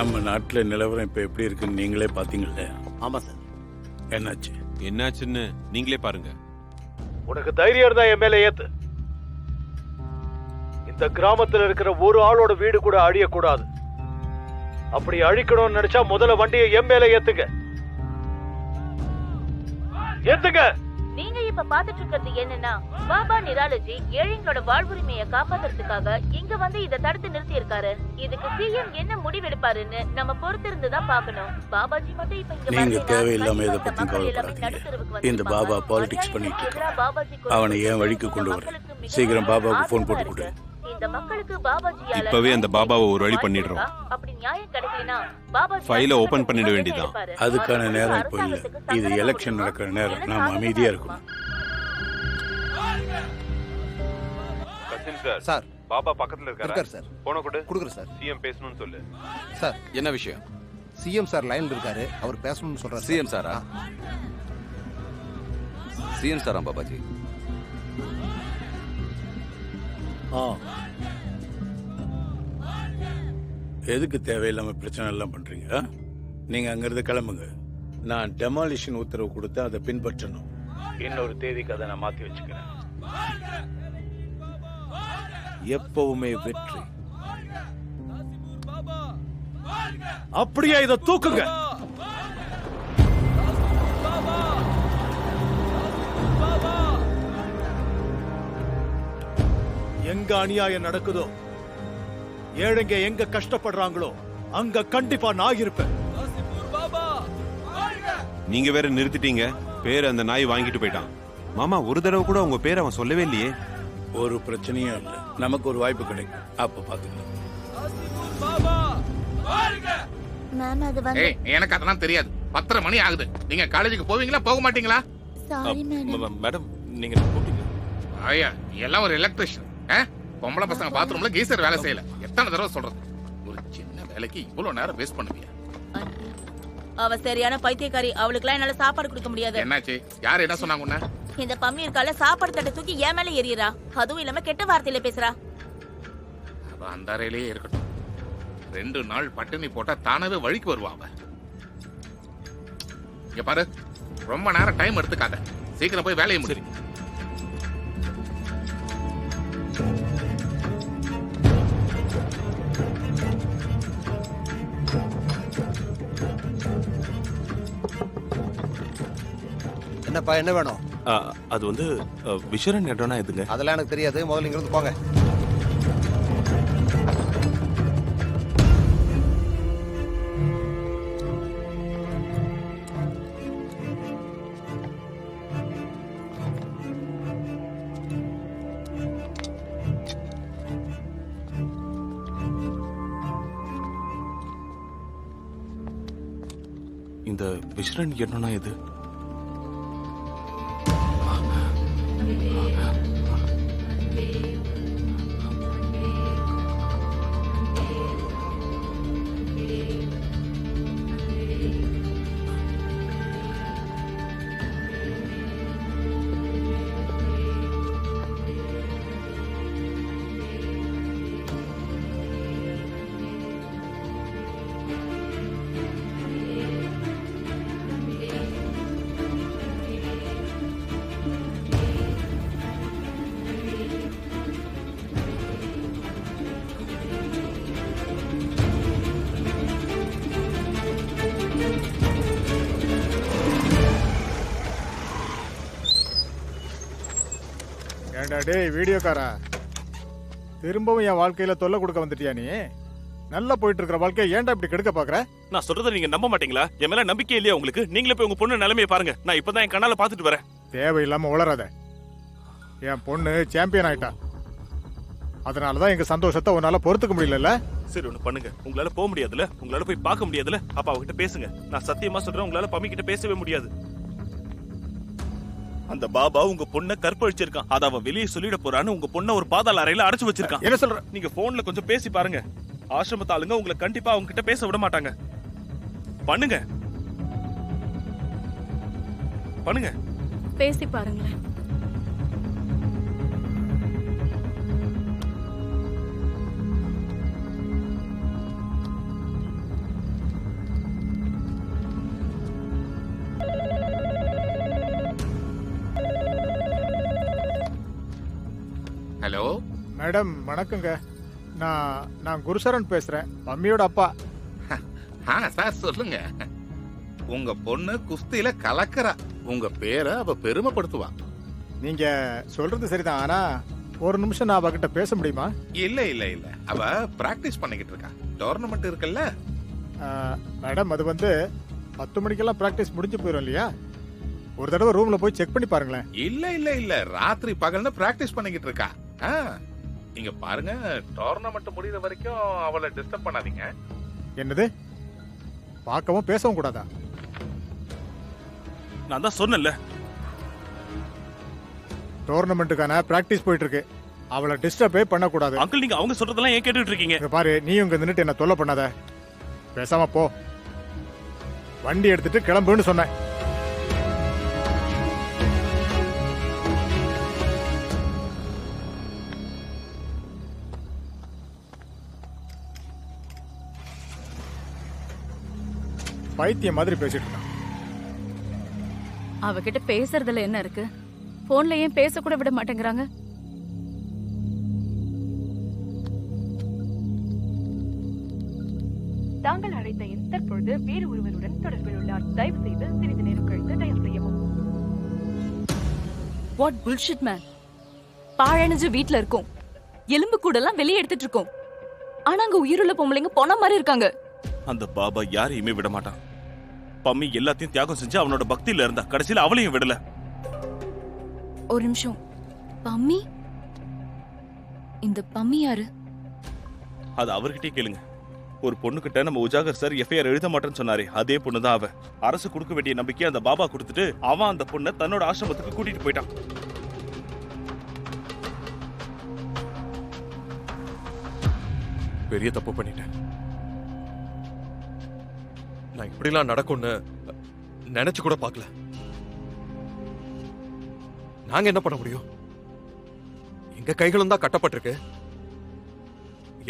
நம்ம நாட்டில் நிலவரம் இப்போ எப்படி இருக்குன்னு நீங்களே பார்த்தீங்களே. ஆமாம் சார். என்னாச்சுன்னு நீங்களே பாருங்க. உனக்கு தைரியம் இருந்தா என் மேல ஏத்து. இந்த கிராமத்துல இருக்கிற ஒரு ஆளோட வீடு கூட அழியக்கூடாது. அப்படி அழிக்கணும்னு நினைச்சா முதல்ல வண்டியை என் மேல ஏத்துங்க. ஏத்துங்க. நீங்க இப்ப பாத்துட்டு இருக்கிறது என்னன்னா, பாபா நிராலஜி ஏழைங்களோட வாழ்வுரிமையை காப்பாத்துறதுக்காக இங்க வந்து இதை தடுத்து நிறுத்தி இருக்காரு. இதுக்கு சிஎம் என்ன முடிவெடுப்பாருன்னு நம்ம பொறுத்திருந்து தான் பார்க்கணும். பாபாஜி மட்டும் இப்ப இங்க நீங்க தேவையில்லாம இதை பத்தி கவலைப்படாதீங்க. இந்த பாபா பாலிடிக்ஸ் பண்ணிட்டு இருக்கான். அவனை ஏன் வழிக்கு கொண்டு வர. சீக்கிரம் பாபாவுக்கு போன் போட்டு கொடு. இந்த மக்களுக்கு பாபாஜியால இப்பவே அந்த பாபாவை ஒரு வழி பண்ணிடுறோம். அப்படி நியாயம் கிடைக்கலனா பாபாஜி ஃபைலை ஓபன் பண்ணிட வேண்டியதான். அதுக்கான நேரம் இப்போ இல்ல. இது எலெக்ஷன் நடக்கிற நேரம். நாம அமைதியா இருக்கணும். Cousin sir. சார் பாபா பக்கத்துல இருக்காரா சார்? போன கொடு. கொடுக்குறேன் சார். சிஎம் பேசணும்னு சொல்லு. சார் என்ன விஷயம்? சிஎம் சார் லைன்ல இருக்காரு, அவர் பேசணும்னு சொல்றாரு. சிஎம் சாரா? சிஎம் சாரா பாபாஜி? எதுக்கு தேவையில்லாம பிரச்சனை எல்லாம் பண்றீங்க? நீங்க அங்கிருந்து கிளம்புங்க. நான் டெமாலிஷன் உத்தரவு கொடுத்து அதை பின்பற்றணும். இன்னொரு தேதிக்கு அதை நான் மாத்தி வச்சுக்கிறேன். எப்பவுமே வெற்றி. அப்படியே இதை தூக்குங்க. எங்க அநியாயம் நடக்குதோ, ஏழைங்க எங்க கஷ்டப்படுறாங்களோ அங்க கண்டிப்பா நான் இருப்பேன். நீங்க வேற நிறுத்திட்டீங்க. பேர் அந்த நாய் வாங்கிட்டு போயிட்டான். மாமா ஒரு தடவை கூட உங்க பேர் அவன் சொல்லவே இல்லையே. ஒரு பிரச்சனையும் இல்ல. நமக்கு ஒரு வாய்ப்பு கிடைக்கும். அப்ப பாத்துக்கலாம். மேம் அது வந்து எனக்கு அதெல்லாம் தெரியாது. 10:30 மணி ஆகுது. நீங்க காலேஜுக்கு போவீங்களா போக மாட்டீங்களா? Sorry madam. மேடம் நீங்க கூப்பிட்டீங்க. ஐயா எல்லாம் ஒரு எலக்ட்ரிஷியன். பொம்பளை பசங்க பாத்ரூம்ல கீசர் வேலை செய்யல. எத்தனை தடவை சொல்றது? ஒரு சின்ன வேலைக்கு இவ்வளவு நேரம் வேஸ்ட் பண்ணுவீங்க. அவ சரியான பைத்தியக்காரி. அவளுக்குலாம் என்னால சாப்பாடு கொடுக்க முடியாது. என்னாச்சு? யார் என்ன சொன்னாங்க உன்ன? இந்த பம்மி இருக்கால, சாப்பாடு தட்டை தூக்கி ஏன் மேல எறியறா. அதுவும் இல்லாம கெட்ட வார்த்தையில பேசுறா. அவ அந்த அறையிலேயே இருக்கட்டும். 2 நாள் பட்டினி போட்டா தானவே வழிக்கு வருவா அவ. இங்க பாரு, ரொம்ப நேரம் டைம் எடுத்துக்காத. சீக்கிரம் போய் வேலையை முடி. என்னப்பா, என்ன வேணும்? அது வந்து விஷரன் இடம்னா எதுங்க? அதெல்லாம் எனக்கு தெரியாது. முதல்ல இங்க இருந்து போங்க. இந்த விஷரன் இடம்னா எது? டேய் வீடியோக்காரா, திரும்பவும் என் வாழ்க்கையில தொல்லை கொடுக்க வந்துட்டியா நீ? நல்லா போயிட்டு இருக்கிற வாழ்க்கையை ஏன்டா இப்படி கெடுக்க பாக்குற? நான் சொல்றதை நீங்க நம்ப மாட்டீங்களா? என் மேல நம்பிக்கை இல்லையா உங்களுக்கு? நீங்களே போய் உங்க பொண்ணு நிலைமையை பாருங்க. நான் இப்பதான் என் கண்ணால பாத்துட்டு வரேன். தேவையில்லாம உளறாத. என் பொண்ணு சாம்பியன் ஆயிட்டா. அதனாலதான் எங்க சந்தோஷத்தை உன்னால பொறுத்துக்க முடியல. சரி ஒண்ணு பண்ணுங்க. உங்களால போக முடியாதுல, உங்களால போய் பார்க்க முடியாதுல, அப்ப அவகிட்ட பேசுங்க. நான் சத்தியமா சொல்றேன், உங்களால பம்மி கிட்ட பேசவே முடியாது. அந்த பாபா உங்க பொண்ணை கற்பழிச்சிருக்கான். அத அவன் வெளியே சொல்லிட போறான்னு உங்க பொண்ணை ஒரு பாதாள அறையில அடைச்சு வச்சிருக்கான். என்ன சொல்ற? நீங்க போன்ல கொஞ்சம் பேசி பாருங்க. ஆசிரமத்து ஆளுங்க உங்களை கண்டிப்பா அவங்க கிட்ட பேச விட மாட்டாங்க. பண்ணுங்க பண்ணுங்க. பேசி பாருங்களேன். ஹலோ. மேடம் வணக்கங்க. நான் குருசரன் பேசுறேன், மம்மியோட அப்பா. சார் சொல்லுங்க. உங்க பொண்ணு குஸ்தியில கலக்கறா. உங்க பேரை அவ பெருமைப்படுத்துவா. நீங்க சொல்றது சரிதான், ஆனா ஒரு நிமிஷம் நான் அவகிட்ட பேச முடியுமா? இல்ல இல்ல இல்ல, அவ பிராக்டிஸ் பண்ணிக்கிட்டு இருக்கா. டோர்னமெண்ட் இருக்குல்ல. மேடம் அது 10 மணிக்கெல்லாம் பிராக்டிஸ் முடிஞ்சு போயிடும் இல்லையா? ஒரு தடவை ரூம்ல போய் செக் பண்ணி பாருங்களேன். இல்ல இல்ல இல்ல, ராத்திரி பகல்னு பிராக்டிஸ் பண்ணிக்கிட்டு இருக்கா. நீங்க பாருங்க, டோர்னமெண்ட் முடியற வரைக்கும் அவளை டிஸ்டர்ப் பண்ணாதீங்க. என்னது? பார்க்கவும் பேசவும் கூடாதா? நான் தான் சொன்னேன்ல, டோர்னமெண்ட்டுக்கான பிராக்டிஸ் போயிட்டு இருக்கு. அவளை டிஸ்டர்பே பண்ணக்கூடாது. அங்கிள் நீங்க அவங்க சொல்றதெல்லாம் ஏன் கேட்டுட்டு இருக்கீங்க? இங்க பாரு, நீ இங்க நின்னுட்டு என்ன தொல்லை பண்ணாத. பேசாம போ. வண்டி எடுத்துட்டு கிளம்புன்னு சொன்னேன். பைத்தியம் மாதிரி பேசிட்டு இருக்கான். அவகிட்ட பேசுறதுல என்ன இருக்கு? போன்ல ஏன் பேச கூட விட மாட்டேங்கிறாங்க? தாங்கள் அழைத்த எண் தற்பொழுது வேறு ஒருவருடன் தொடர்பில் உள்ளார். தயவு செய்து சிறிது நேரம் கழித்து டயல் செய்யவும். What bullshit man. பாழடைஞ்ச வீட்ல இருக்கும், எலும்பு கூடெல்லாம் வெளியே எடுத்துட்டு இருக்கோம். ஆனா அங்க உயிருள்ள பொம்பளைங்க போன மாதிரி இருக்காங்க. அந்த பாபா யாரையுமே விட மாட்டான். பம்மி எல்லாத்தையும் தியாகம் செஞ்சு அவனோட பக்தியில இருந்தா, கடைசியில அவளையும் விடல. ஒரு நிமிஷம். பம்மி? இந்த பம்மி யாரு? அது அவர்கிட்டயே கேளுங்க. ஒரு பொண்ணுகிட்ட நம்ம உஜாகர் சார் எஃப்ஐஆர் எழுத மாட்டேன்னு சொன்னாரே, அதே பொண்ணுதான் அவ. அரசு கொடுக்க வேண்டிய நம்பிக்கை அந்த பாபா கொடுத்துட்டு அவன் அந்த பொண்ணை தன்னோட ஆசிரமத்துக்கு கூட்டிட்டு போயிட்டான். பெரிய தப்பு பண்ணிட்டேன். நான் இப்படிலாம் நடக்கும்னு நினைச்சு கூட பார்க்கல. நாங்க என்ன பண்ண முடியும்? எங்க கைகளும் தான் கட்டப்பட்டிருக்கு.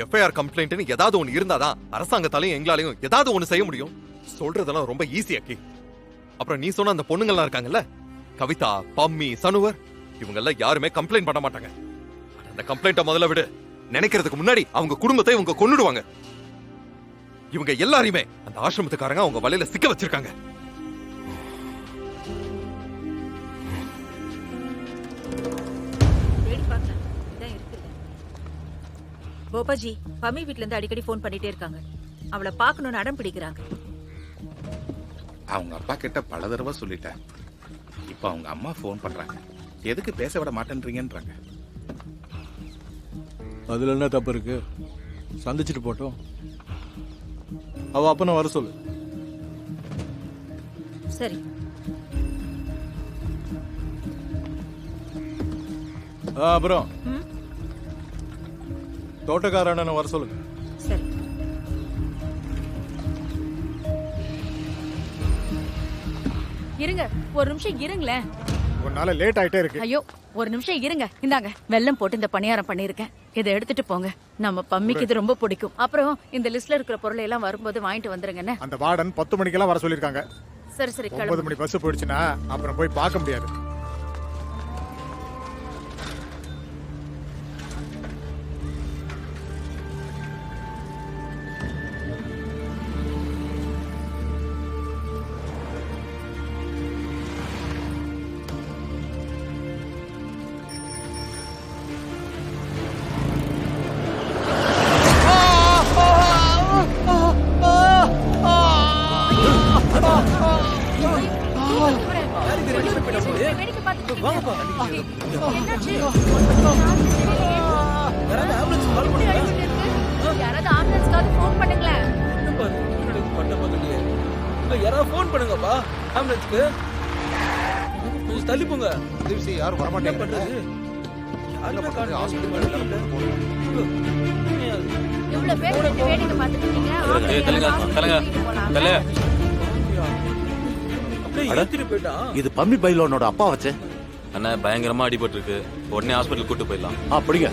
எஃப்ஐஆர் கம்ப்ளைண்ட்னு ஏதாவது ஒண்ணு இருந்தாதான் அரசாங்கத்தாலையும் எங்களாலையும் ஏதாவது ஒண்ணு செய்ய முடியும். சொல்றதெல்லாம் ரொம்ப ஈஸியாக்கி. அப்புறம் நீ சொன்ன அந்த பொண்ணுங்கள்லாம் இருக்காங்கல்ல, கவிதா, பம்மி, சனுவர், இவங்க எல்லாம் யாருமே கம்ப்ளைண்ட் பண்ண மாட்டாங்க. அந்த கம்ப்ளைண்ட்டை முதல்ல விடு. நினைக்கிறதுக்கு முன்னாடி அவங்க குடும்பத்தை இவங்க கொன்னுடுவாங்க. இவங்க எல்லாரையுமே அந்த ஆசிரமத்துக்காரங்க அவங்க வலையில சிக்க வச்சிருக்காங்க. கோபாஜி, பம்மி வீட்ல இருந்து அடிக்கடி போன் பண்ணிட்டே இருக்காங்க. அவளை பார்க்கணும்னு அடம் பிடிக்கிறாங்க. அவங்க அப்பா கிட்ட பல தடவை சொல்லிட்டேன். இப்ப அவங்க அம்மா போன் பண்றாங்க. எதுக்கு பேச விட மாட்டேன்றீங்கன்றாங்க. அதுல என்ன தப்பு இருக்கு? சந்திச்சுட்டு போட்டோம். அவ அப்பனை வர சொல்லு. சரி. அப்புறம் தோட்டக்கார அண்ணனை வர சொல்லுங்க. சரி. இருங்க, ஒரு நிமிஷம் இருங்களேன். உன்னால லேட் ஆயிட்டே இருக்கு. ஐயோ, ஒரு நிமிஷம் இருங்க. இந்தாங்க, வெல்லம் போட்டு இந்த பணியாரம் பண்ணிருக்கேன். இதை எடுத்துட்டு போங்க. நம்ம பம்மிக்கு இது ரொம்ப பிடிக்கும். அப்புறம் இந்த லிஸ்ட்ல இருக்கிற பொருளை எல்லாம் வரும்போது வாங்கிட்டு வந்துருங்கன்னு. அந்த வார்டன் 10 மணிக்கெல்லாம் வர சொல்லிருக்காங்க. சரி சரி, 9 மணி பஸ் போயிடுச்சுன்னா அப்புறம் போய் பார்க்க முடியாது. யாராவது ஆம்புலன்ஸ்க்காவது போன் பண்ணுங்களேன். யாராவது போன் பண்ணுங்கப்பா ஆம்புலன்ஸ்க்கு. கொஞ்சம் தள்ளி போங்க. யாரும் வரமாட்டேங்க. இவ்வளவு பேர் வேடிக்கை பார்த்துட்டு இருக்கீங்க. இது பம்மி பைலோனோட அப்பா வச்சே. அண்ணா பயங்கரமா அடிபட்டு இருக்கு. உடனே ஹாஸ்பிட்டல் கூட்டு போயிடலாம். அப்படிங்க.